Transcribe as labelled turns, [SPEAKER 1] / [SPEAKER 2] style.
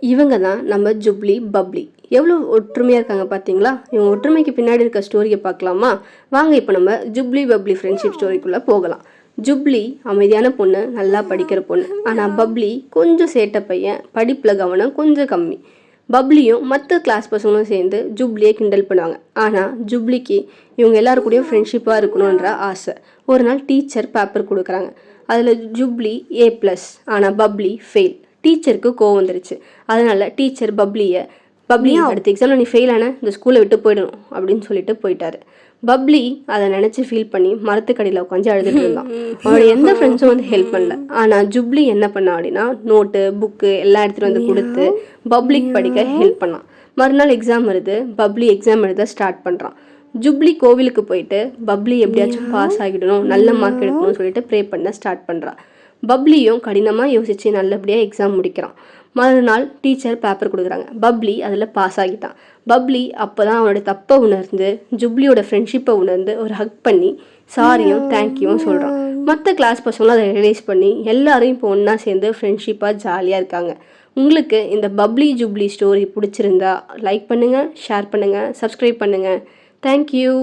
[SPEAKER 1] இவங்க தான் நம்ம ஜுப்லி பப்ளி. எவ்வளோ ஒற்றுமையாக இருக்காங்க பார்த்தீங்களா? இவங்க ஒற்றுமைக்கு பின்னாடி இருக்க ஸ்டோரியை பார்க்கலாமா? வாங்க இப்போ நம்ம ஜுப்லி பப்ளி ஃப்ரெண்ட்ஷிப் ஸ்டோரிக்குள்ளே போகலாம். ஜுப்லி அமைதியான பொண்ணு, நல்லா படிக்கிற பொண்ணு. ஆனால் பப்ளி கொஞ்சம் சேட்டை பையன், படிப்பில் கவனம் கொஞ்சம் கம்மி. பப்ளியும் மற்ற கிளாஸ் பசங்களும் சேர்ந்து ஜுப்லியை கிண்டல் பண்ணுவாங்க. ஆனால் ஜுப்லிக்கு இவங்க எல்லாரு கூடயும் ஃப்ரெண்ட்ஷிப்பாக இருக்கணுன்ற ஆசை. ஒரு நாள் டீச்சர் பேப்பர் கொடுக்குறாங்க. அதில் ஜுப்லி A+, ஆனால் பப்ளி ஃபெயில். டீச்சருக்கு கோவம் வந்துருச்சு. அதனால் டீச்சர் பப்ளி அடுத்த எக்ஸாமில் நீ ஃபெயில் ஆன இந்த ஸ்கூலை விட்டு போயிடணும் அப்படின்னு சொல்லிட்டு போயிட்டாரு. பப்ளி அதை நினச்சி ஃபீல் பண்ணி மரத்துக்கடியில் உட்காந்து அழுதுட்டு இருந்தான். அவனோட எந்த ஃப்ரெண்ட்ஸும் வந்து ஹெல்ப் பண்ணல. ஆனால் ஜுப்லி என்ன பண்ணா அப்படின்னா, நோட்டு புக்கு எல்லாம் எடுத்துகிட்டு வந்து கொடுத்து பப்ளிக் படிக்க ஹெல்ப் பண்ணான். மறுநாள் எக்ஸாம் வருது. பப்ளி எக்ஸாம் எழுத ஸ்டார்ட் பண்ணுறான். ஜுப்லி கோவிலுக்கு போயிட்டு பப்ளி எப்படியாச்சும் பாஸ் ஆகிடணும், நல்ல மார்க் எடுக்கணும்னு சொல்லிட்டு ப்ரே பண்ண ஸ்டார்ட் பண்ணுறான். பப்ளியும் கடினமாக யோசித்து நல்லபடியாக எக்ஸாம் முடிக்கிறான். மறுநாள் டீச்சர் பேப்பர் கொடுக்குறாங்க. பப்ளி அதில் பாஸ் ஆகிட்டான். பப்ளி அப்போ தான் அவனோட தப்பை உணர்ந்து ஜுப்லியோட ஃப்ரெண்ட்ஷிப்பை உணர்ந்து ஒரு ஹக் பண்ணி சாரியும் தேங்க்யூவும் சொல்கிறான். மற்ற கிளாஸ் பசங்களும் அதை ரியலைஸ் பண்ணி எல்லாரும் இப்போ ஒன்றா சேர்ந்து ஃப்ரெண்ட்ஷிப்பாக ஜாலியாக இருக்காங்க. உங்களுக்கு இந்த பப்ளி ஜுப்லி ஸ்டோரி பிடிச்சிருந்தா லைக் பண்ணுங்கள், ஷேர் பண்ணுங்கள், சப்ஸ்கிரைப் பண்ணுங்கள். தேங்க்யூ.